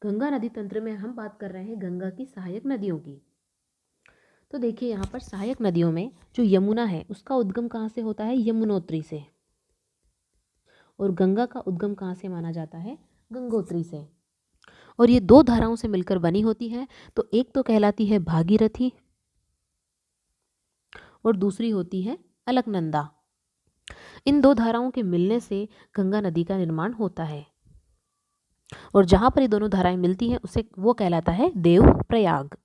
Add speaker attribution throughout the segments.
Speaker 1: गंगा नदी तंत्र में हम बात कर रहे हैं गंगा की सहायक नदियों की। तो देखिए यहाँ पर सहायक नदियों में जो यमुना है उसका उद्गम कहाँ से होता है? यमुनोत्री से। और गंगा का उद्गम कहाँ से माना जाता है? गंगोत्री से। और ये दो धाराओं से मिलकर बनी होती है। तो एक तो कहलाती है भागीरथी और दूसरी होती है अलकनंदा। इन दो धाराओं के मिलने से गंगा नदी का निर्माण होता है। और जहाँ पर ये दोनों धाराएं मिलती हैं उसे वो कहलाता है देवप्रयाग।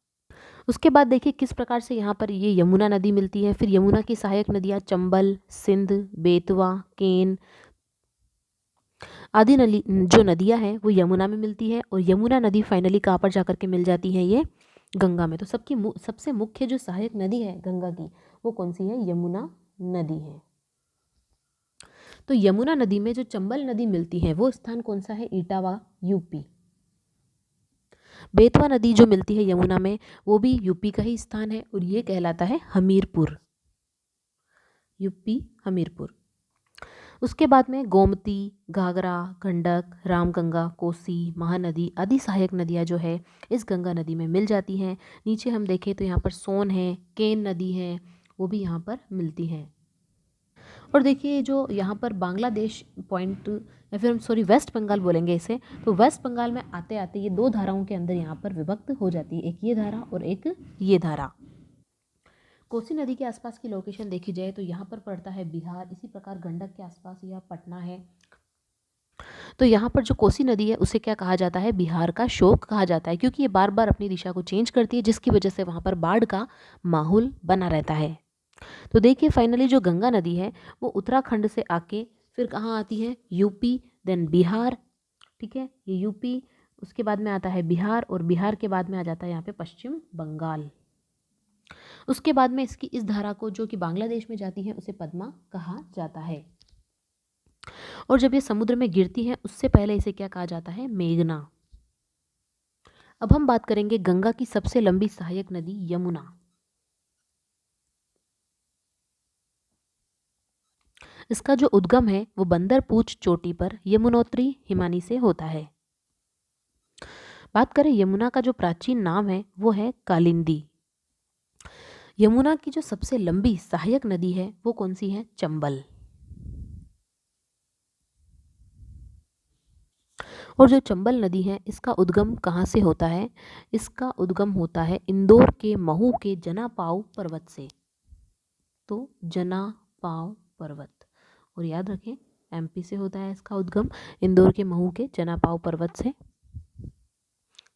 Speaker 1: उसके बाद देखिए किस प्रकार से यहाँ पर ये यमुना नदी मिलती है। फिर यमुना की सहायक नदियाँ चंबल, सिंध, बेतवा, केन आदि जो नदियाँ हैं वो यमुना में मिलती है। और यमुना नदी फाइनली कहाँ पर जाकर के मिल जाती है? ये गंगा में। तो सबसे मुख्य जो सहायक नदी है गंगा की वो कौन सी है? यमुना नदी है। तो यमुना नदी में जो चंबल नदी मिलती है वो स्थान कौन सा है? इटावा, यूपी। बेतवा नदी जो मिलती है यमुना में वो भी यूपी का ही स्थान है और ये कहलाता है हमीरपुर, यूपी हमीरपुर। उसके बाद में गोमती, घाघरा, गंडक, रामगंगा, कोसी, महानदी आदि सहायक नदियाँ जो है इस गंगा नदी में मिल जाती हैं। नीचे हम देखें तो यहाँ पर सोन है, केन नदी है, वो भी यहाँ पर मिलती हैं। और देखिए जो यहाँ पर बांग्लादेश पॉइंट या फिर हम सॉरी वेस्ट बंगाल बोलेंगे इसे, तो वेस्ट बंगाल में आते आते ये दो धाराओं के अंदर यहाँ पर विभक्त हो जाती है, एक ये धारा और एक ये धारा। कोसी नदी के आसपास की लोकेशन देखी जाए तो यहाँ पर पड़ता है बिहार। इसी प्रकार गंडक के आसपास यह पटना है। तो यहाँ पर जो कोसी नदी है उसे क्या कहा जाता है? बिहार का शोक कहा जाता है, क्योंकि ये बार बार अपनी दिशा को चेंज करती है जिसकी वजह से वहाँ पर बाढ़ का माहौल बना रहता है। तो देखिए फाइनली जो गंगा नदी है वो उत्तराखंड से आके फिर कहाँ आती है? UP, then Bihar. ठीक है, ये यूपी, उसके बाद में आता है बिहार और बिहार के बाद में आ जाता है यहाँ पे पश्चिम बंगाल। उसके बाद में इस धारा को जो कि बांग्लादेश में जाती है उसे पद्मा कहा जाता है। और जब ये समुद्र में गिरती है उससे पहले इसे क्या कहा जाता है? मेघना। अब हम बात करेंगे गंगा की सबसे लंबी सहायक नदी यमुना। इसका जो उद्गम है वो बंदरपूछ चोटी पर यमुनोत्री हिमानी से होता है। बात करें यमुना का जो प्राचीन नाम है वो है कालिंदी। यमुना की जो सबसे लंबी सहायक नदी है वो कौन सी है? चंबल। और जो चंबल नदी है इसका उद्गम कहाँ से होता है? इसका उद्गम होता है इंदौर के महू के जनापाव पर्वत से। तो जनापाव पर्वत, और याद रखें एमपी से होता है इसका उद्गम, इंदौर के महू के जनापाव पर्वत से।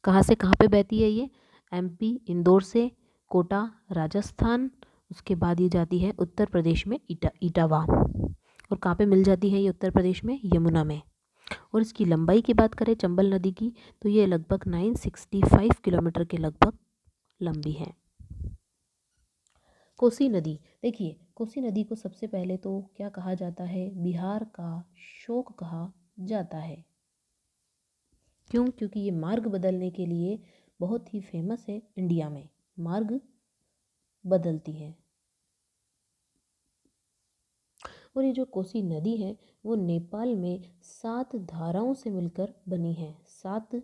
Speaker 1: कहाँ से कहाँ पे बहती है ये? एमपी इंदौर से, कोटा राजस्थान, उसके बाद ये जाती है उत्तर प्रदेश में इटावा। और कहाँ पे मिल जाती है ये? उत्तर प्रदेश में यमुना में। और इसकी लंबाई की बात करें चंबल नदी की तो ये लगभग 965 किलोमीटर के लगभग लंबी है। कोसी नदी, देखिए कोसी नदी को सबसे पहले तो क्या कहा जाता है? बिहार का शोक कहा जाता है। क्यों? क्योंकि ये मार्ग बदलने के लिए बहुत ही फेमस है, इंडिया में मार्ग बदलती है। और ये जो कोसी नदी है वो नेपाल में 7 धाराओं से मिलकर बनी है, 7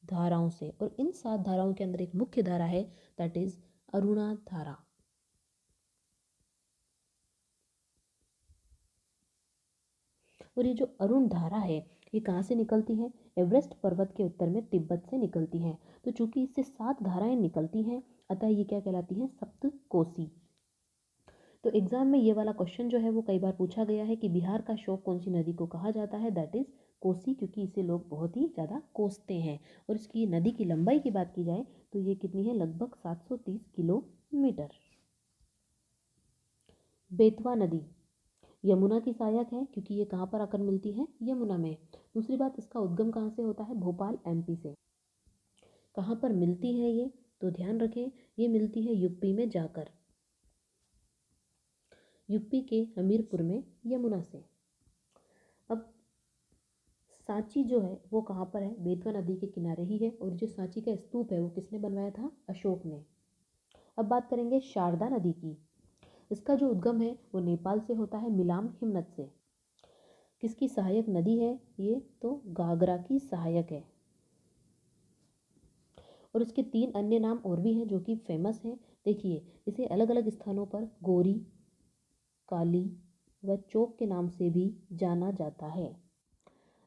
Speaker 1: धाराओं से। और इन 7 धाराओं के अंदर एक मुख्य धारा है, दैट इज अरुणा धारा। और ये जो अरुण धारा है ये कहाँ से निकलती है? एवरेस्ट पर्वत के उत्तर में तिब्बत से निकलती है। तो चूंकि इससे 7 धाराएं निकलती हैं अतः ये क्या कहलाती है? सप्त कोसी। तो एग्जाम में ये वाला क्वेश्चन जो है वो कई बार पूछा गया है कि बिहार का शोक कौन सी नदी को कहा जाता है? दैट इज कोसी, क्योंकि इसे लोग बहुत ही ज़्यादा कोसते हैं। और इसकी नदी की लंबाई की बात की जाए तो ये कितनी है? लगभग 730 किलोमीटर। बेतवा नदी यमुना की सहायक है क्योंकि ये कहाँ पर आकर मिलती है? यमुना में। दूसरी बात, इसका उद्गम कहाँ से होता है? भोपाल एमपी से। कहाँ पर मिलती है ये? तो ध्यान रखें ये मिलती है यूपी में जाकर, यूपी के हमीरपुर में यमुना से। अब सांची जो है वो कहाँ पर है? बेतवा नदी के किनारे ही है। और जो सांची का स्तूप है वो किसने बनवाया था? अशोक ने। अब बात करेंगे शारदा नदी की। इसका जो उद्गम है वो नेपाल से होता है, मिलाम हिमनद से। किसकी सहायक नदी है ये? तो घाघरा की सहायक है। और इसके 3 अन्य नाम और भी हैं जो कि फेमस हैं। देखिए, इसे अलग अलग स्थानों पर गोरी, काली व चौक के नाम से भी जाना जाता है।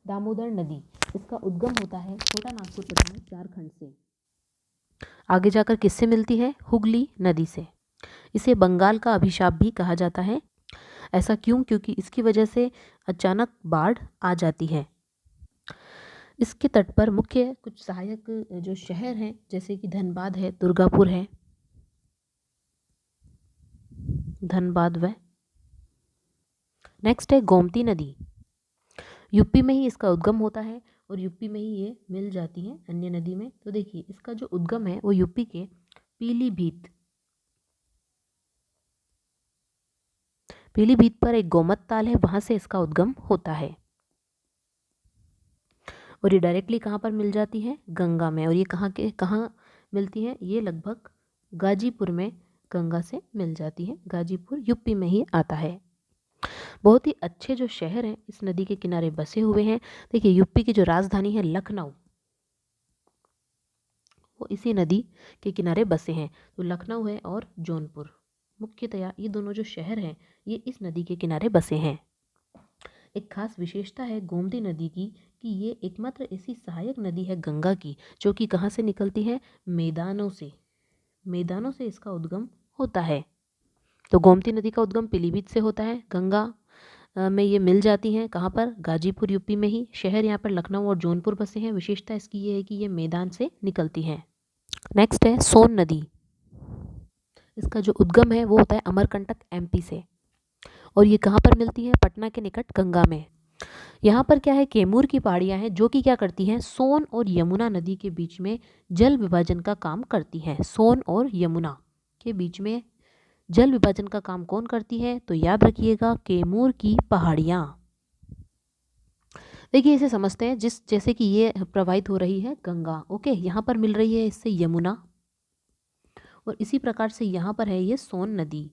Speaker 1: दामोदर नदी, इसका उद्गम होता है छोटा नागपुर पटना झारखंड से। आगे जाकर किससे मिलती है? हुगली नदी से। इसे बंगाल का अभिशाप भी कहा जाता है। ऐसा क्यों? क्योंकि इसकी वजह से अचानक बाढ़ आ जाती है। इसके तट पर मुख्य कुछ सहायक जो शहर हैं जैसे कि धनबाद है, दुर्गापुर है, धनबाद व नेक्स्ट है गोमती नदी। यूपी में ही इसका उद्गम होता है और यूपी में ही ये मिल जाती है अन्य नदी में। तो देखिए, इसका जो उद्गम है वो यूपी के पीलीभीत पर एक गोमत ताल है, वहां से इसका उद्गम होता है। और ये डायरेक्टली कहाँ पर मिल जाती है? गंगा में। और ये कहाँ मिलती है? ये लगभग गाजीपुर में गंगा से मिल जाती है। गाजीपुर यूपी में ही आता है। बहुत ही अच्छे जो शहर हैं इस नदी के किनारे बसे हुए हैं। देखिए, यूपी की जो राजधानी है लखनऊ, वो इसी नदी के किनारे बसे हैं। तो लखनऊ है और जौनपुर, मुख्यतया ये दोनों जो शहर हैं ये इस नदी के किनारे बसे हैं। एक खास विशेषता है गोमती नदी की कि ये एकमात्र ऐसी सहायक नदी है गंगा की जो कि कहाँ से निकलती है? मैदानों से। मैदानों से इसका उद्गम होता है। तो गोमती नदी का उद्गम पीलीभीत से होता है। गंगा में ये मिल जाती हैं कहाँ पर? गाजीपुर यूपी में ही। शहर यहाँ पर लखनऊ और जौनपुर बसे हैं। विशेषता इसकी ये है कि ये मैदान से निकलती हैं। नेक्स्ट है सोन नदी। इसका जो उद्गम है वो होता है अमरकंटक एमपी से और ये कहाँ पर मिलती है? पटना के निकट गंगा में। यहाँ पर क्या है? कैमूर की पहाड़ियाँ हैं जो कि क्या करती हैं? सोन और यमुना नदी के बीच में जल विभाजन का काम करती हैं। सोन और यमुना के बीच में जल विभाजन का काम कौन करती है? तो याद रखिएगा, कैमूर की पहाड़ियाँ। देखिए, इसे समझते हैं जैसे कि ये प्रवाहित हो रही है गंगा, ओके, यहाँ पर मिल रही है इससे यमुना और इसी प्रकार से यहाँ पर है ये सोन नदी।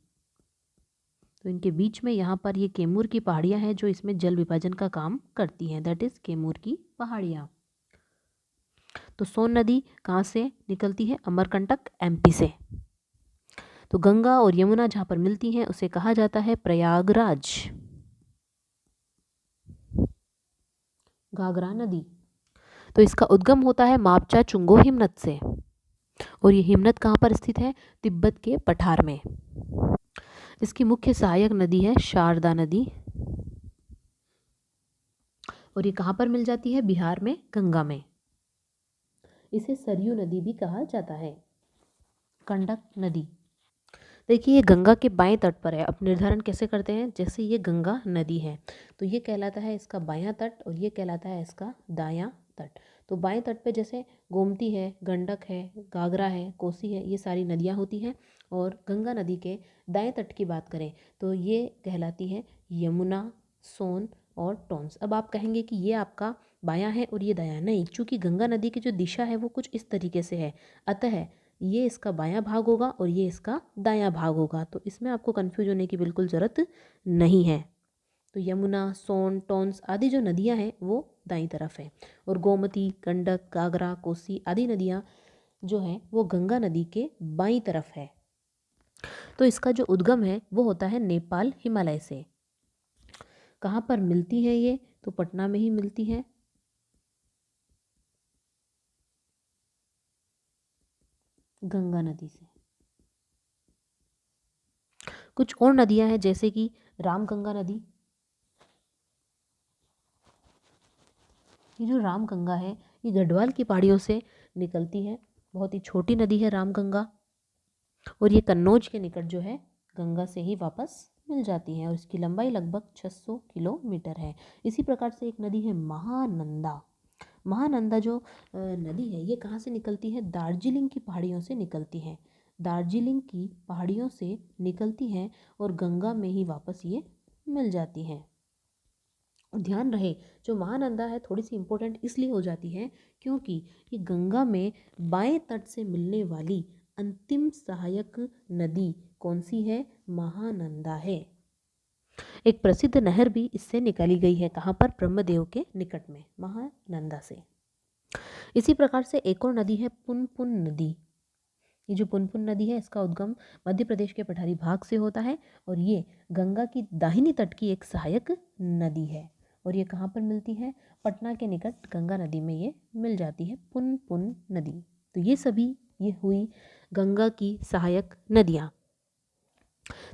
Speaker 1: तो इनके बीच में यहाँ पर ये कैमूर की पहाड़ियाँ हैं जो इसमें जल विभाजन का काम करती हैं, दैट इज कैमूर की पहाड़ियाँ। तो सोन नदी कहाँ से निकलती है? अमरकंटक एमपी से। तो गंगा और यमुना जहाँ पर मिलती हैं उसे कहा जाता है प्रयागराज। घाघरा नदी, तो इसका उद्गम होता है मापचा चुंगो हिमनद से और ये हिमनद कहाँ पर स्थित है? तिब्बत के पठार में। इसकी मुख्य सहायक नदी है शारदा नदी और ये कहाँ पर मिल जाती है? बिहार में गंगा में। इसे सरयू नदी भी कहा जाता है। गंडक नदी, देखिए ये गंगा के बाएं तट पर है। अब निर्धारण कैसे करते हैं? जैसे ये गंगा नदी है तो ये कहलाता है इसका बायां तट और ये कहलाता है इसका दायां तट। तो बाएं तट पे जैसे गोमती है, गंडक है, घाघरा है, कोसी है, ये सारी नदियाँ होती हैं। और गंगा नदी के दाएं तट की बात करें तो ये कहलाती है यमुना, सोन और टॉन्स। अब आप कहेंगे कि ये आपका बायां है और ये दायां। नहीं, चूँकि गंगा नदी की जो दिशा है वो कुछ इस तरीके से है, अतः ये इसका बायां भाग होगा और ये इसका दायां भाग होगा। तो इसमें आपको कंफ्यूज होने की बिल्कुल ज़रूरत नहीं है। तो यमुना, सोन, टॉन्स आदि जो नदियां हैं वो दाईं तरफ है और गोमती, गंडक, घाघरा, कोसी आदि नदियां जो हैं वो गंगा नदी के बाईं तरफ है। तो इसका जो उद्गम है वो होता है नेपाल हिमालय से। कहाँ पर मिलती है ये? तो पटना में ही मिलती है। गंगा नदी से। कुछ और नदियां हैं जैसे कि रामगंगा नदी। ये जो रामगंगा है ये गढ़वाल की पहाड़ियों से निकलती है। बहुत ही छोटी नदी है रामगंगा और ये कन्नौज के निकट जो है गंगा से ही वापस मिल जाती है और इसकी लंबाई लगभग 600 किलोमीटर है। इसी प्रकार से एक नदी है महानंदा। महानंदा जो नदी है ये कहाँ से निकलती है? दार्जिलिंग की पहाड़ियों से निकलती है। दार्जिलिंग की पहाड़ियों से निकलती हैं और गंगा में ही वापस ये मिल जाती हैं। और ध्यान रहे, जो महानंदा है थोड़ी सी इम्पोर्टेंट इसलिए हो जाती है क्योंकि ये गंगा में बाएं तट से मिलने वाली अंतिम सहायक नदी कौन सी है? महानंदा है। एक प्रसिद्ध नहर भी इससे निकाली गई है। कहाँ पर? ब्रह्मदेव के निकट में, महानंदा से। इसी प्रकार से एक और नदी है पुनपुन नदी। ये जो पुनपुन नदी है इसका उद्गम मध्य प्रदेश के पठारी भाग से होता है और ये गंगा की दाहिनी तट की एक सहायक नदी है। और ये कहाँ पर मिलती है? पटना के निकट गंगा नदी में ये मिल जाती है पुनपुन नदी। तो ये सभी ये हुई गंगा की सहायक नदियाँ।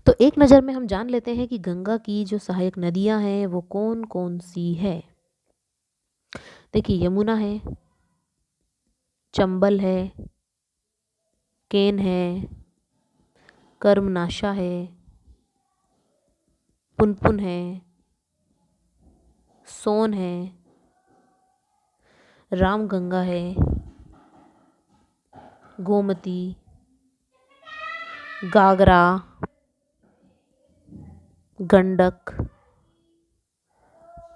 Speaker 1: तो एक नज़र में हम जान लेते हैं कि गंगा की जो सहायक नदियाँ हैं वो कौन कौन सी है। देखिए, यमुना है, चंबल है, केन है, कर्मनाशा है, पुनपुन है, सोन है, रामगंगा है, गोमती, घाघरा, गंडक,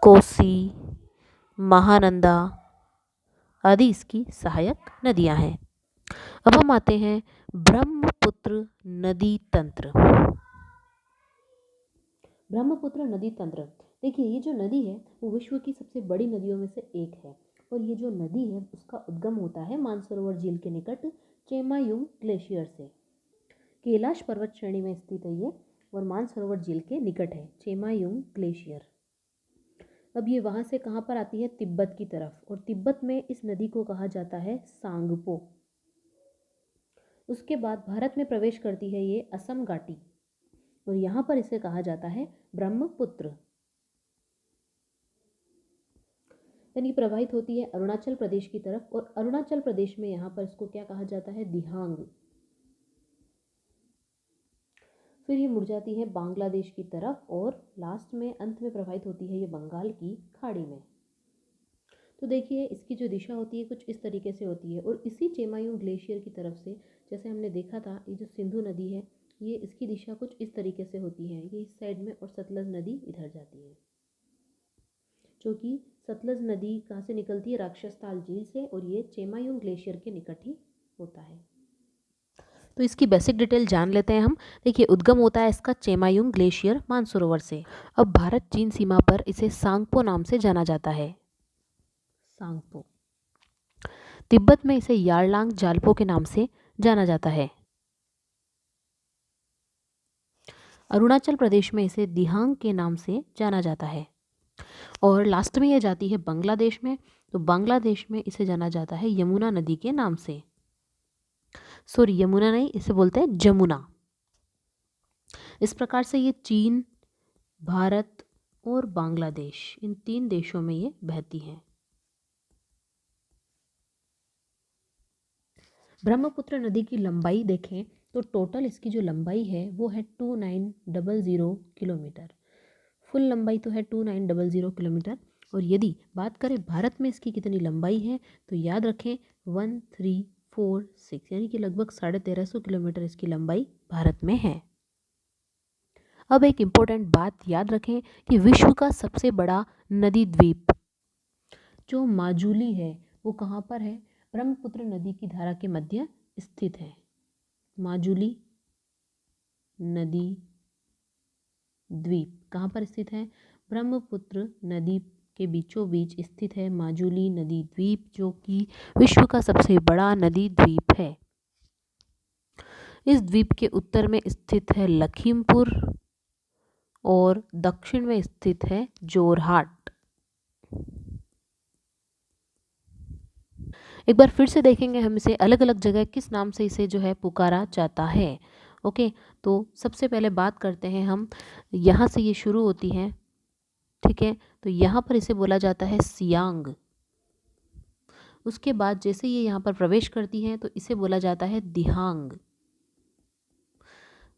Speaker 1: कोसी, महानंदा आदि इसकी सहायक नदियां हैं। अब हम आते हैं ब्रह्मपुत्र नदी तंत्र। ब्रह्मपुत्र नदी तंत्र, देखिए ये जो नदी है वो विश्व की सबसे बड़ी नदियों में से एक है और ये जो नदी है उसका उद्गम होता है मानसरोवर झील के निकट चेमायुंग ग्लेशियर से। कैलाश पर्वत श्रेणी में स्थित है ये और मानसरोवर झील के निकट है चेमायुंग ग्लेशियर। अब ये वहाँ से कहाँ पर आती है? तिब्बत की तरफ, और तिब्बत में इस नदी को कहा जाता है सांगपो। उसके बाद भारत में प्रवेश करती है ये असम घाटी और यहाँ पर इसे कहा जाता है ब्रह्मपुत्र। यानी प्रवाहित होती है अरुणाचल प्रदेश की तरफ और अरुणाचल प्रदेश में यहाँ पर इसको क्या कहा जाता है? दिहांग। फिर ये मुड़ जाती है बांग्लादेश की तरफ और लास्ट में अंत में प्रवाहित होती है ये बंगाल की खाड़ी में। तो देखिए इसकी जो दिशा होती है कुछ इस तरीके से होती है और इसी चेमायुंग ग्लेशियर की तरफ से जैसे हमने देखा था ये जो सिंधु नदी है ये इसकी दिशा कुछ इस तरीके से होती है, ये इस साइड में और सतलज नदी इधर जाती है। जो कि सतलज नदी कहाँ से निकलती है? राक्षसताल झील से और ये चेमायुंग ग्लेशियर के निकट ही होता है। तो इसकी बेसिक डिटेल जान लेते हैं हम। देखिए उद्गम होता है इसका चेमायुंग ग्लेशियर मानसरोवर से। अब भारत चीन सीमा पर इसे सांगपो नाम से जाना जाता है। सांगपो। तिब्बत में इसे यारलांग जाल्पो के नाम से जाना जाता है। अरुणाचल प्रदेश में इसे दिहांग के नाम से जाना जाता है और लास्ट में यह जाती है बांग्लादेश में। तो बांग्लादेश में इसे जाना जाता है यमुना नदी के नाम से। सॉरी, यमुना नहीं, इसे बोलते हैं जमुना। इस प्रकार से ये चीन, भारत और बांग्लादेश इन 3 देशों में ये बहती हैं। ब्रह्मपुत्र नदी की लंबाई देखें तो टोटल इसकी जो लंबाई है वो है 2900 किलोमीटर। फुल लंबाई तो है 2900 किलोमीटर। और यदि बात करें भारत में इसकी कितनी लंबाई है तो याद रखें 1346, यानी कि लगभग 1350 किलोमीटर इसकी लंबाई भारत में है। अब एक इम्पोर्टेंट बात याद रखें कि विश्व का सबसे बड़ा नदी द्वीप जो माजुली है वो कहाँ पर है? ब्रह्मपुत्र नदी की धारा के मध्य स्थित है। माजुली नदी द्वीप कहाँ पर स्थित है? ब्रह्मपुत्र नदी के बीचों बीच स्थित है माजुली नदी द्वीप, जो कि विश्व का सबसे बड़ा नदी द्वीप है। इस द्वीप के उत्तर में स्थित है लखीमपुर और दक्षिण में स्थित है जोरहाट। एक बार फिर से देखेंगे हम इसे अलग अलग जगह किस नाम से इसे जो है पुकारा जाता है। ओके, तो सबसे पहले बात करते हैं हम, यहाँ से ये शुरू होती है, ठीक है। तो यहाँ पर इसे बोला जाता है सियांग। उसके बाद जैसे ये यहाँ पर प्रवेश करती है तो इसे बोला जाता है दिहांग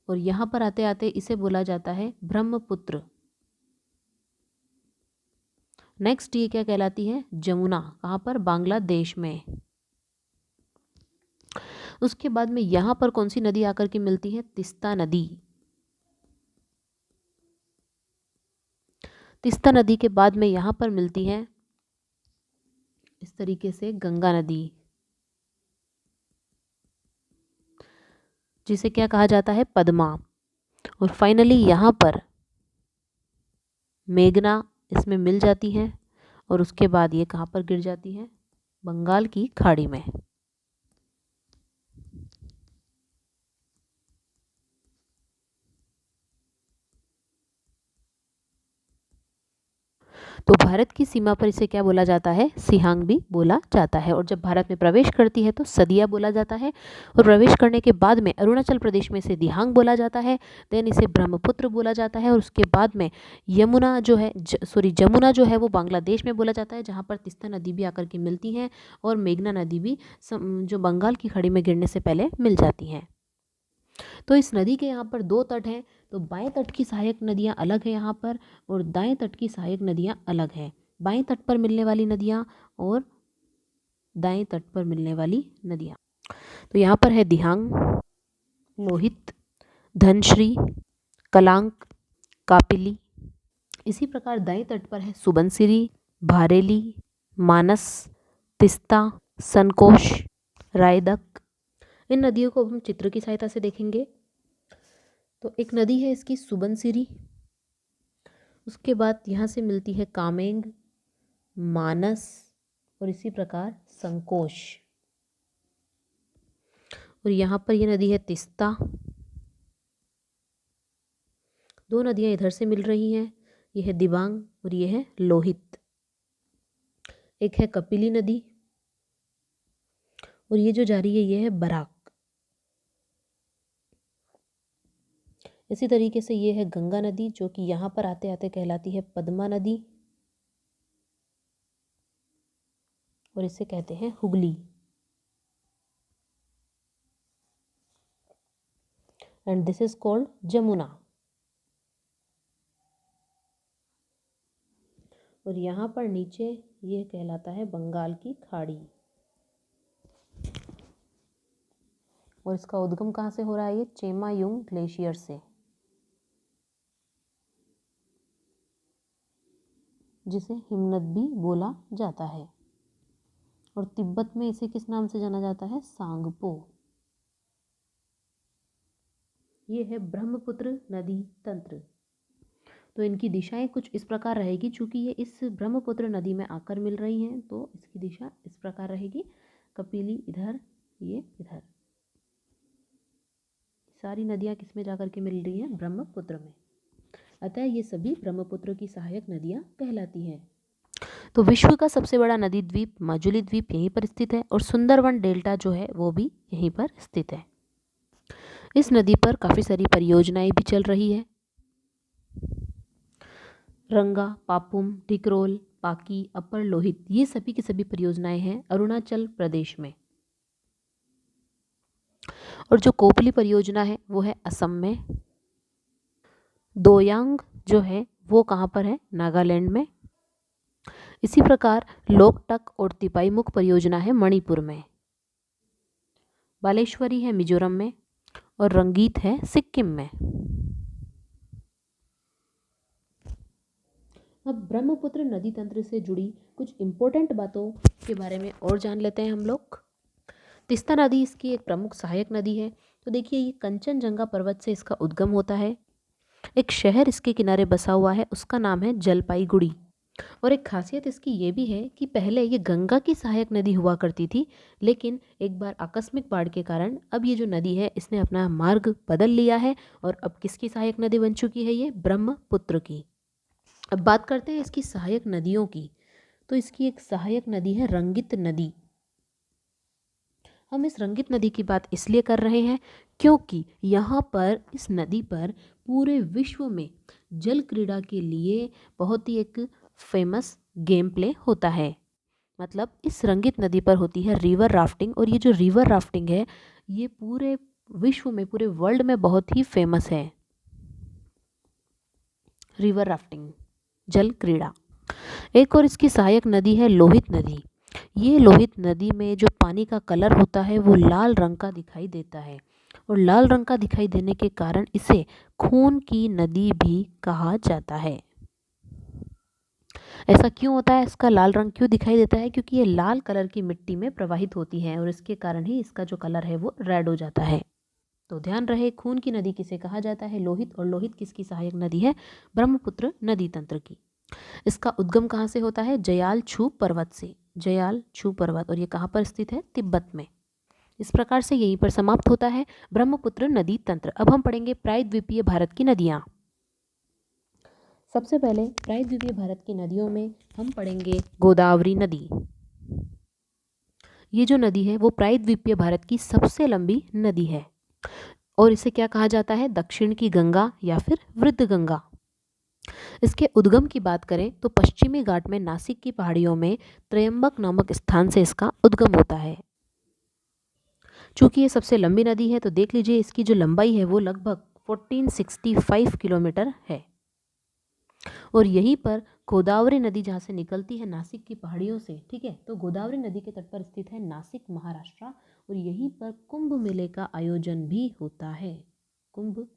Speaker 1: और यहाँ पर आते आते इसे बोला जाता है ब्रह्मपुत्र। नेक्स्ट ये क्या कहलाती है? जमुना। कहाँ पर? बांग्लादेश में। उसके बाद में यहाँ पर कौन सी नदी आकर के मिलती है? तीस्ता नदी। तीस्ता नदी के बाद में यहाँ पर मिलती है इस तरीके से गंगा नदी, जिसे क्या कहा जाता है? पद्मा। और फाइनली यहाँ पर मेघना इसमें मिल जाती है और उसके बाद ये कहाँ पर गिर जाती है? बंगाल की खाड़ी में। तो भारत की सीमा पर इसे क्या बोला जाता है? सिहांग भी बोला जाता है। और जब भारत में प्रवेश करती है तो सदिया बोला जाता है। और प्रवेश करने के बाद में अरुणाचल प्रदेश में इसे दिहांग बोला जाता है। देन इसे ब्रह्मपुत्र बोला जाता है। और उसके बाद में यमुना जो है जमुना जो है वो बांग्लादेश में बोला जाता है, जहाँ पर तीस्ता नदी भी आकर के मिलती हैं और मेघना नदी भी जो बंगाल की खाड़ी में गिरने से पहले मिल जाती हैं। तो इस नदी के यहाँ पर दो तट हैं। तो बाएं तट की सहायक नदियाँ अलग हैं यहाँ पर, और दाएं तट की सहायक नदियाँ अलग हैं। बाएं तट पर मिलने वाली नदियाँ और दाएं तट पर मिलने वाली नदियाँ। तो यहाँ पर है दिहांग, लोहित, धनश्री, कलांक, कापिली। इसी प्रकार दाएं तट पर है सुबनसिरी, भारेली, मानस, तिस्ता, सनकोश, रायदक। इन नदियों को हम चित्र की सहायता से देखेंगे। तो एक नदी है इसकी सुबनसिरी, उसके बाद यहाँ से मिलती है कामेंग, मानस और इसी प्रकार संकोश। और यहाँ पर ये नदी है तिस्ता। दो नदियाँ इधर से मिल रही हैं, ये है दिबांग और ये है लोहित। एक है कपिली नदी और ये जो जा रही है ये है बराक। इसी तरीके से ये है गंगा नदी, जो कि यहाँ पर आते आते कहलाती है पद्मा नदी, और इसे कहते हैं Hooghly. And this is called Jamuna. और यहाँ पर नीचे ये कहलाता है बंगाल की खाड़ी। और इसका उद्गम कहाँ से हो रहा है? ये चेमायुंग ग्लेशियर से, जिसे हिमनद भी बोला जाता है। और तिब्बत में इसे किस नाम से जाना जाता है? सांगपो। ये है ब्रह्मपुत्र नदी तंत्र। तो इनकी दिशाएं कुछ इस प्रकार रहेगी। चूंकि ये इस ब्रह्मपुत्र नदी में आकर मिल रही हैं तो इसकी दिशा इस प्रकार रहेगी। कपिली इधर, ये इधर। सारी नदियां किस में जाकर के मिल रही हैं? ब्रह्मपुत्र में। अतः ये सभी ब्रह्मपुत्र की सहायक नदियां कहलाती हैं। तो विश्व का सबसे बड़ा नदी द्वीप माजुली द्वीप यहीं पर स्थित है, और सुंदरवन डेल्टा जो है वो भी यहीं पर स्थित है। इस नदी पर काफ़ी सारी परियोजनाएं भी चल रही है। रंगा, पापुम, ढिकरोल, पाकी, अपर लोहित, ये सभी की सभी परियोजनाएं हैं अरुणाचल प्रदेश में। और जो कोपली परियोजना है वो है असम में। दोयांग जो है वो कहाँ पर है? नागालैंड में। इसी प्रकार लोकटक और तिपाईमुख परियोजना है मणिपुर में। बालेश्वरी है मिजोरम में, और रंगीत है सिक्किम में। अब ब्रह्मपुत्र नदी तंत्र से जुड़ी कुछ इम्पोर्टेंट बातों के बारे में और जान लेते हैं हम लोग। तीस्ता नदी इसकी एक प्रमुख सहायक नदी है। तो देखिए ये कंचनजंगा पर्वत से इसका उद्गम होता है। एक शहर इसके किनारे बसा हुआ है, उसका नाम है जलपाईगुड़ी। और एक खासियत इसकी ये भी है कि पहले ये गंगा की सहायक नदी हुआ करती थी, लेकिन एक बार आकस्मिक बाढ़ के कारण अब ये जो नदी है इसने अपना मार्ग बदल लिया है और अब किसकी सहायक नदी बन चुकी है? ये ब्रह्मपुत्र की। अब बात करते हैं इसकी सहायक नदियों की। तो इसकी एक सहायक नदी है रंगित नदी। हम इस रंगित नदी की बात इसलिए कर रहे हैं क्योंकि यहाँ पर इस नदी पर पूरे विश्व में जल क्रीड़ा के लिए बहुत ही एक फेमस गेम प्ले होता है। मतलब इस रंगित नदी पर होती है रिवर राफ्टिंग, और ये जो रिवर राफ्टिंग है ये पूरे विश्व में, पूरे वर्ल्ड में बहुत ही फेमस है। रिवर राफ्टिंग, जल क्रीड़ा। एक और इसकी सहायक नदी है लोहित नदी। ये लोहित नदी में जो पानी का कलर होता है वो लाल रंग का दिखाई देता है, और लाल रंग का दिखाई देने के कारण इसे खून की नदी भी कहा जाता है। ऐसा क्यों होता है? इसका लाल रंग क्यों दिखाई देता है? क्योंकि ये लाल कलर की मिट्टी में प्रवाहित होती है और इसके कारण ही इसका जो कलर है वो रेड हो जाता है। तो ध्यान रहे, खून की नदी किसे कहा जाता है? लोहित। और लोहित किसकी सहायक नदी है? ब्रह्मपुत्र नदी तंत्र की। इसका उद्गम कहाँ से होता है? जयाल छू पर्वत से। जयाल छू पर्वत, और ये कहाँ पर स्थित है? तिब्बत में। इस प्रकार से यहीं पर समाप्त होता है ब्रह्मपुत्र नदी तंत्र। अब हम पढ़ेंगे प्रायद्वीपीय भारत की नदियाँ। सबसे पहले प्रायद्वीपीय भारत की नदियों में हम पढ़ेंगे गोदावरी नदी। ये जो नदी है वो प्रायद्वीपीय भारत की सबसे लंबी नदी है और इसे क्या कहा जाता है? दक्षिण की गंगा या फिर वृद्ध गंगा। इसके उद्गम की बात करें तो पश्चिमी घाट में नासिक की पहाड़ियों में त्रयंबक नामक स्थान से इसका उद्गम होता है। चूंकि ये सबसे लंबी नदी है तो देख लीजिए इसकी जो लंबाई है वो लगभग 1465 किलोमीटर है और यहीं पर गोदावरी नदी जहाँ से निकलती है नासिक की पहाड़ियों से, ठीक है, तो गोदावरी नदी के तट पर स्थित है नासिक, महाराष्ट्र, और यहीं पर कुंभ मेले का आयोजन भी होता है, कुंभ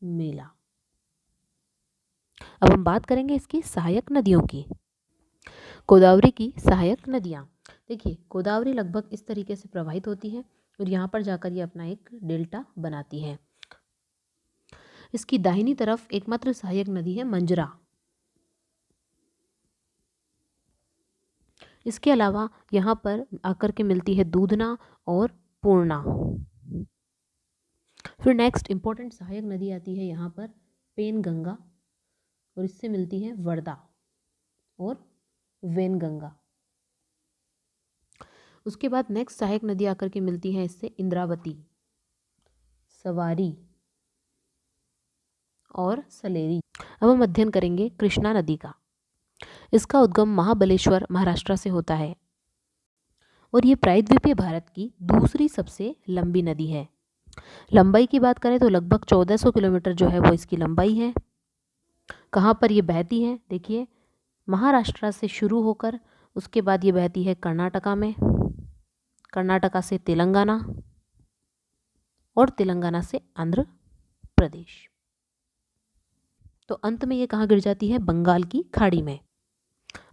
Speaker 1: मेला। अब हम बात करेंगे इसकी सहायक नदियों की। गोदावरी की सहायक नदियाँ, देखिए गोदावरी लगभग इस तरीके से प्रवाहित होती है और यहाँ पर जाकर ये अपना एक डेल्टा बनाती है। इसकी दाहिनी तरफ एकमात्र सहायक नदी है मंजरा। इसके अलावा यहाँ पर आकर के मिलती है दूधना और पूर्णा। फिर नेक्स्ट इंपॉर्टेंट सहायक नदी आती है यहाँ पर पेनगंगा और इससे मिलती है वर्धा और वेनगंगा। उसके बाद नेक्स्ट सहायक नदी आकर के मिलती है इससे इंद्रावती, सवारी और सलेरी। अब हम अध्ययन करेंगे कृष्णा नदी का। इसका उद्गम महाबलेश्वर, महाराष्ट्र से होता है और ये प्रायद्वीपीय भारत की दूसरी सबसे लंबी नदी है। लंबाई की बात करें तो लगभग 1400 किलोमीटर जो है वो इसकी लंबाई है। कहाँ पर ये बहती है? देखिए महाराष्ट्र से शुरू होकर उसके बाद ये बहती है कर्नाटका में, कर्नाटका से तेलंगाना और तेलंगाना से आंध्र प्रदेश। तो अंत में ये कहाँ गिर जाती है? बंगाल की खाड़ी में।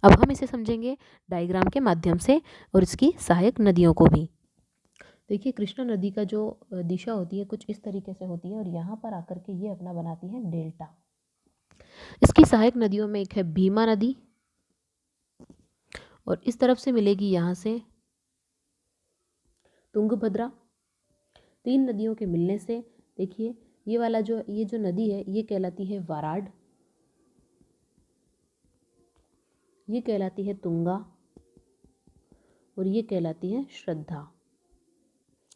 Speaker 1: अब हम इसे समझेंगे डायग्राम के माध्यम से और इसकी सहायक नदियों को भी। देखिए कृष्णा नदी का जो दिशा होती है कुछ इस तरीके से होती है और यहाँ पर आकर के ये अपना बनाती है डेल्टा। इसकी सहायक नदियों में एक है भीमा नदी और इस तरफ से मिलेगी यहाँ से तुंगभद्रा। तीन नदियों के मिलने से देखिए ये जो नदी है ये कहलाती है वाराड, ये कहलाती है तुंगा और ये कहलाती है श्रद्धा।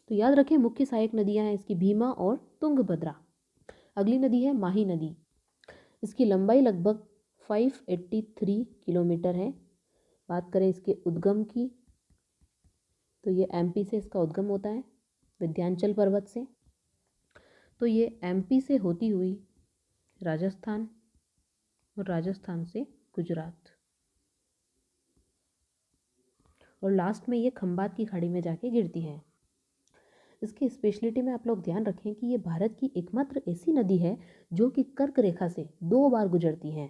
Speaker 1: तो याद रखें मुख्य सहायक नदियां हैं इसकी भीमा और तुंगभद्रा। अगली नदी है माही नदी। इसकी लंबाई लगभग 583 किलोमीटर है। बात करें इसके उद्गम की तो ये एमपी से इसका उद्गम होता है, विंध्याचल पर्वत से। तो ये एमपी से होती हुई राजस्थान और राजस्थान से गुजरात और लास्ट में ये खंबात की खाड़ी में जाके गिरती है। इसकी स्पेशलिटी में आप लोग ध्यान रखें कि ये भारत की एकमात्र ऐसी नदी है जो कि कर्क रेखा से 2 बार गुजरती है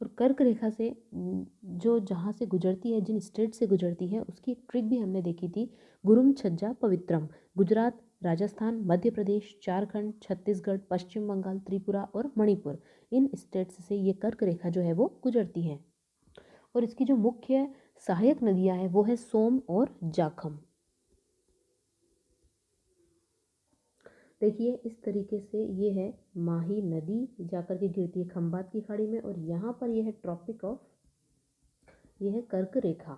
Speaker 1: और कर्क रेखा से जो जहाँ से गुजरती है, जिन स्टेट से गुजरती है, उसकी एक ट्रिक भी हमने देखी थी, गुरुम छज्जा पवित्रम। गुजरात, राजस्थान, मध्य प्रदेश, झारखंड, छत्तीसगढ़, पश्चिम बंगाल, त्रिपुरा और मणिपुर, इन स्टेट्स से ये कर्क रेखा जो है वो गुजरती है। और इसकी जो मुख्य सहायक नदियाँ हैं वो है सोम और जाखम। देखिए इस तरीके से ये है माही नदी, जाकर के गिरती है खंबात की खाड़ी में और यहाँ पर यह है ट्रॉपिक ऑफ, यह है कर्क रेखा।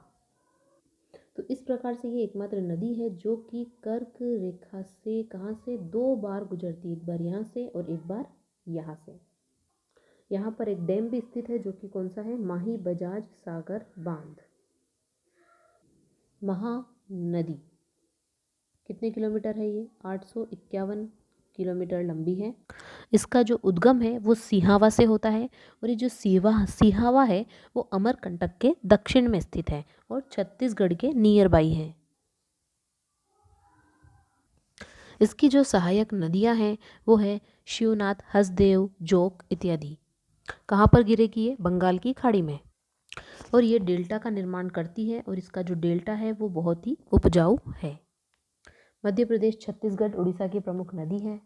Speaker 1: तो इस प्रकार से ये एकमात्र नदी है जो कि कर्क रेखा से कहाँ से 2 बार गुजरती है, एक बार यहाँ से और एक बार यहाँ से। यहाँ पर एक डैम भी स्थित है जो कि कौन सा है? माही बजाज सागर बांध। महानदी कितने किलोमीटर है? ये 851 किलोमीटर लंबी है। इसका जो उद्गम है वो सिहावा से होता है और ये जो सिहावा है वो अमरकंटक के दक्षिण में स्थित है और छत्तीसगढ़ के नियर बाई है। इसकी जो सहायक नदियां हैं वो है शिवनाथ, हसदेव, जोक इत्यादि। कहाँ पर गिरेगी ये? बंगाल की खाड़ी में। और ये डेल्टा का निर्माण करती है और इसका जो डेल्टा है वो बहुत ही उपजाऊ है। मध्य प्रदेश, छत्तीसगढ़, उड़ीसा की प्रमुख नदी है।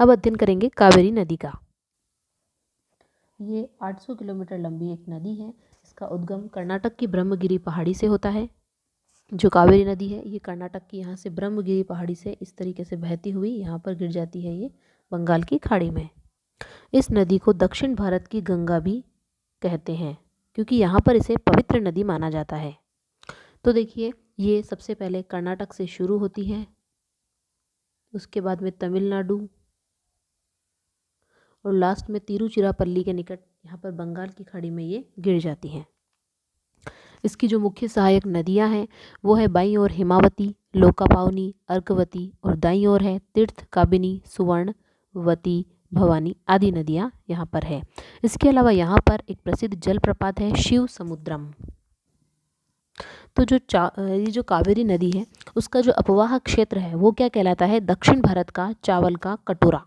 Speaker 1: अब अध्ययन करेंगे कावेरी नदी का। ये 800 किलोमीटर लंबी एक नदी है। इसका उद्गम कर्नाटक की ब्रह्मगिरी पहाड़ी से होता है। जो कावेरी नदी है ये कर्नाटक की यहाँ से ब्रह्मगिरी पहाड़ी से इस तरीके से बहती हुई यहाँ पर गिर जाती है ये बंगाल की खाड़ी में। इस नदी को दक्षिण भारत की गंगा भी कहते हैं क्योंकि यहाँ पर इसे पवित्र नदी माना जाता है। तो देखिए ये सबसे पहले कर्नाटक से शुरू होती है, उसके बाद में तमिलनाडु और लास्ट में तिरुचिरापल्ली के निकट यहाँ पर बंगाल की खाड़ी में ये गिर जाती हैं। इसकी जो मुख्य सहायक नदियाँ हैं वो है बाईं ओर हिमावती, लोकापावनी, अर्कवती और दाईं ओर है तीर्थ, काबिनी, सुवर्णवती, भवानी आदि नदियाँ यहाँ पर है। इसके अलावा यहाँ पर एक प्रसिद्ध जलप्रपात है शिव समुद्रम। तो ये जो कावेरी नदी है उसका जो अपवाह क्षेत्र है वो क्या कहलाता है? दक्षिण भारत का चावल का कटोरा।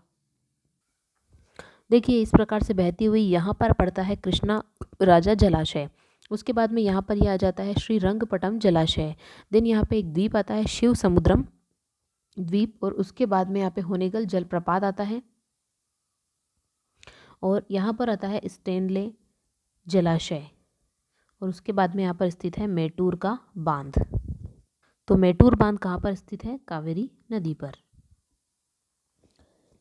Speaker 1: देखिए इस प्रकार से बहती हुई यहाँ पर पड़ता है कृष्णा राजा जलाशय। उसके बाद में यहाँ पर यह आ जाता है श्री रंगपटम जलाशय। देन यहाँ पे एक द्वीप आता है शिव समुद्रम द्वीप, और उसके बाद में यहाँ पे होनेगल जलप्रपात आता है, और यहाँ पर आता है स्टेनले जलाशय, और उसके बाद में यहाँ पर स्थित है मेटूर का बांध। तो मेटूर बांध कहाँ पर स्थित है? कावेरी नदी पर।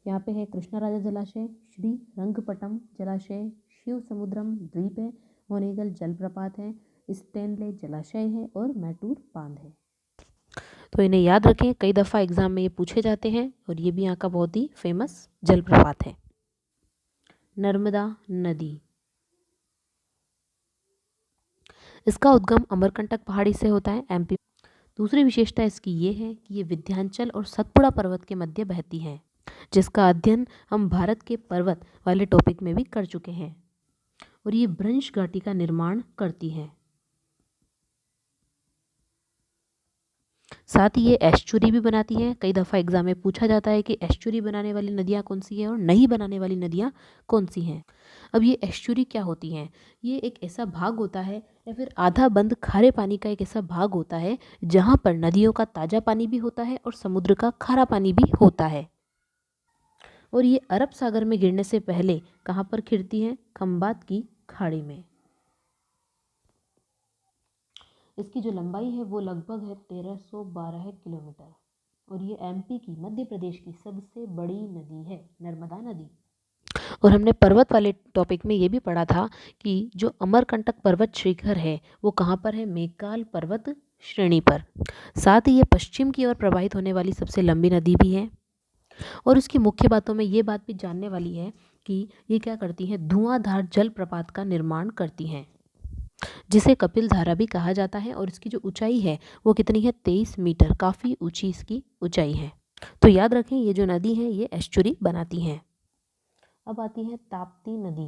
Speaker 1: यहाँ पे है कृष्णा राजा जलाशय, श्री रंगपटम जलाशय, शिव समुद्रम द्वीप है, होनेगल जलप्रपात है, स्टेनले जलाशय है और मैटूर बांध है। तो इन्हें याद रखें, कई दफ़ा एग्जाम में ये पूछे जाते हैं और ये भी यहाँ का बहुत ही फेमस जलप्रपात है। नर्मदा नदी, इसका उद्गम अमरकंटक पहाड़ी से होता है एमपी। दूसरी विशेषता इसकी ये है कि ये विंध्याचल और सतपुड़ा पर्वत के मध्य बहती है, जिसका अध्ययन हम भारत के पर्वत वाले टॉपिक में भी कर चुके हैं, और ये भ्रंश घाटी का निर्माण करती है। साथ ही ये एस्चुरी भी बनाती है। कई दफ़ा एग्जाम में पूछा जाता है कि एस्चुरी बनाने वाली नदियाँ कौन सी हैं और नहीं बनाने वाली नदियाँ कौन सी हैं। अब ये एस्चुरी क्या होती हैं? ये एक ऐसा भाग होता है या फिर आधा बंद खारे पानी का एक ऐसा भाग होता है जहाँ पर नदियों का ताज़ा पानी भी होता है और समुद्र का खारा पानी भी होता है, और ये अरब सागर में गिरने से पहले कहाँ पर खिरती हैं? खंबात की खाड़ी में। इसकी जो लंबाई है वो लगभग है 1312 किलोमीटर, और ये एमपी की, मध्य प्रदेश की सबसे बड़ी नदी है नर्मदा नदी। और हमने पर्वत वाले टॉपिक में ये भी पढ़ा था कि जो अमरकंटक पर्वत शिखर है वो कहाँ पर है? मेकाल पर्वत श्रेणी पर। साथ ही ये पश्चिम की ओर प्रवाहित होने वाली सबसे लंबी नदी भी है, और इसकी मुख्य बातों में ये बात भी जानने वाली है कि ये क्या करती हैं? धुआंधार जलप्रपात का निर्माण करती हैं, जिसे कपिल धारा भी कहा जाता है, और इसकी जो ऊंचाई है वो कितनी है? 23 मीटर, काफ़ी ऊंची इसकी ऊंचाई है। तो याद रखें ये जो नदी है ये एस्चुरी बनाती हैं। अब आती है ताप्ती नदी।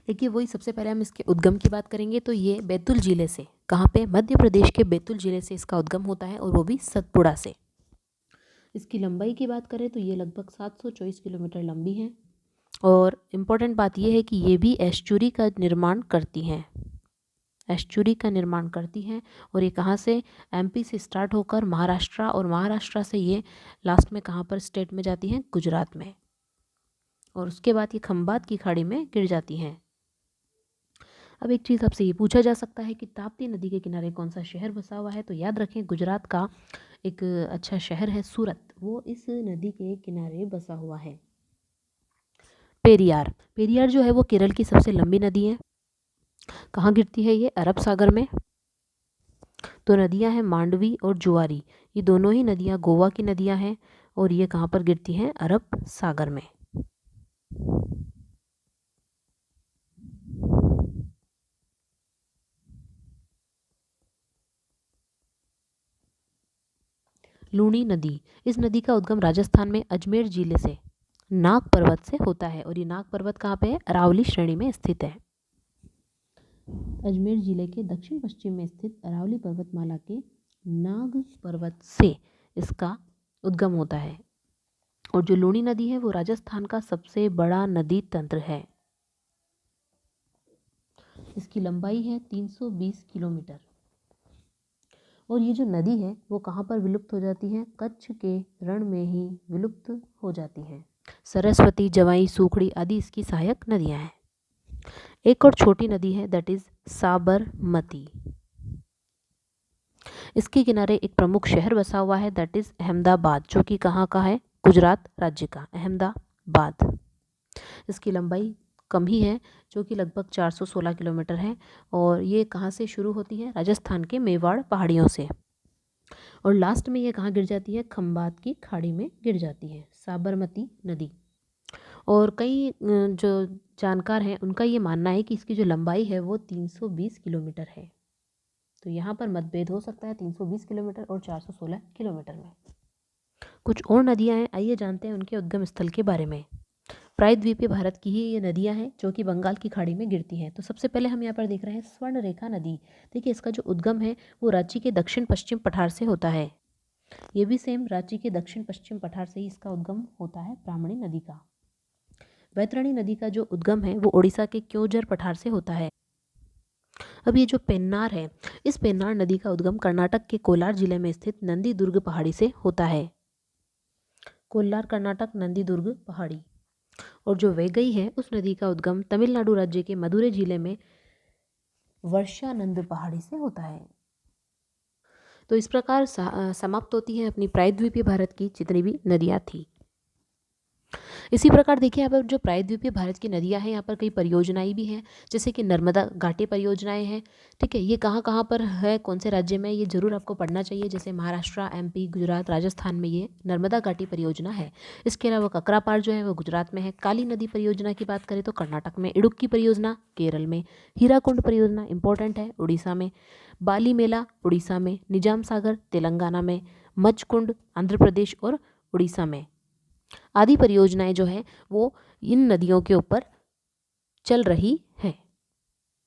Speaker 1: देखिए वही सबसे पहले हम इसके उद्गम की बात करेंगे, तो ये बैतूल जिले से, कहाँ पे? मध्य प्रदेश के बैतूल जिले से इसका उद्गम होता है, और वो भी सतपुड़ा से। इसकी लंबाई की बात करें तो ये लगभग 724 किलोमीटर लंबी है, और इम्पोर्टेंट बात यह है कि ये भी एस्चुरी का निर्माण करती हैं, एस्चुरी का निर्माण करती हैं। और ये कहाँ से? एमपी से स्टार्ट होकर महाराष्ट्र, और महाराष्ट्र से ये लास्ट में कहाँ पर स्टेट में जाती हैं? गुजरात में, और उसके बाद ये खंबात की खाड़ी में गिर जाती हैं। अब एक चीज़ आपसे ये पूछा जा सकता है कि ताप्ती नदी के किनारे कौन सा शहर बसा हुआ है? तो याद रखें गुजरात का एक अच्छा शहर है सूरत, वो इस नदी के किनारे बसा हुआ है। पेरियार, पेरियार जो है वो केरल की सबसे लंबी नदी है। कहाँ गिरती है ये? अरब सागर में। तो नदियां हैं मांडवी और जुआरी, ये दोनों ही नदियां गोवा की नदियां हैं, और ये कहाँ पर गिरती हैं? अरब सागर में। लूणी नदी, इस नदी का उद्गम राजस्थान में अजमेर जिले से नाग पर्वत से होता है, और ये नाग पर्वत कहाँ पे है? अरावली श्रेणी में स्थित है। अजमेर जिले के दक्षिण पश्चिम में स्थित अरावली पर्वतमाला के नाग पर्वत से इसका उद्गम होता है, और जो लूणी नदी है वो राजस्थान का सबसे बड़ा नदी तंत्र है। इसकी लंबाई है 320 किलोमीटर, और ये जो नदी है वो कहाँ पर विलुप्त हो जाती है? कच्छ के रण में ही विलुप्त हो जाती है। सरस्वती, जवाई, सूखड़ी आदि इसकी सहायक नदियाँ हैं। एक और छोटी नदी है दैट इज साबरमती। इसके किनारे एक प्रमुख शहर बसा हुआ है दैट इज अहमदाबाद, जो कि कहाँ का है, गुजरात राज्य का अहमदाबाद। इसकी लंबाई कम ही है जो कि लगभग 416 किलोमीटर है और ये कहाँ से शुरू होती है, राजस्थान के मेवाड़ पहाड़ियों से, और लास्ट में ये कहाँ गिर जाती है, खंबात की खाड़ी में गिर जाती है साबरमती नदी। और कई जो जानकार हैं उनका ये मानना है कि इसकी जो लंबाई है वो 320 किलोमीटर है। तो यहाँ पर मतभेद हो सकता है 320 किलोमीटर और 416 किलोमीटर में। कुछ और नदियाँ हैं, आइए जानते हैं उनके उद्गम स्थल के बारे में। प्रायद्वीपीय भारत की ही ये नदियाँ हैं जो कि बंगाल की खाड़ी में गिरती हैं। तो सबसे पहले हम यहाँ पर देख रहे हैं स्वर्ण रेखा नदी। देखिए इसका जो उद्गम है वो रांची के दक्षिण पश्चिम पठार से होता है। ये भी सेम रांची के दक्षिण पश्चिम पठार से ही इसका उद्गम होता है, ब्राह्मणी नदी का। वैतरणी नदी का जो उद्गम है वो ओडिशा के क्योंझर पठार से होता है। अब ये जो पेन्नार है, इस पेन्नार नदी का उद्गम कर्नाटक के कोलार जिले में स्थित नंदी दुर्ग पहाड़ी से होता है। कोल्लार कर्नाटक, नंदी दुर्ग पहाड़ी। और जो वैगई है उस नदी का उद्गम तमिलनाडु राज्य के मदुरै जिले में वर्षानंद पहाड़ी से होता है। तो इस प्रकार समाप्त होती है अपनी प्रायद्वीपीय भारत की जितनी भी नदियाँ थी। इसी प्रकार देखिए यहाँ पर जो प्रायद्वीपीय भारत की नदियाँ हैं, यहाँ पर कई परियोजनाएं भी हैं, जैसे कि नर्मदा घाटी परियोजनाएं हैं। ठीक है, ये कहाँ कहाँ पर है, कौन से राज्य में, ये जरूर आपको पढ़ना चाहिए। जैसे महाराष्ट्र, एमपी, गुजरात, राजस्थान में ये नर्मदा घाटी परियोजना है। इसके अलावा ककरापार जो है वो गुजरात में है। काली नदी परियोजना की बात करें तो कर्नाटक में, इडुक्की परियोजना केरल में, हीराकुंड परियोजना इंपॉर्टेंट है उड़ीसा में, बाली मेला उड़ीसा में, निजाम सागर तेलंगाना में, मचकुंड आंध्र प्रदेश और उड़ीसा में। आदि परियोजनाएं जो हैं वो इन नदियों के ऊपर चल रही है।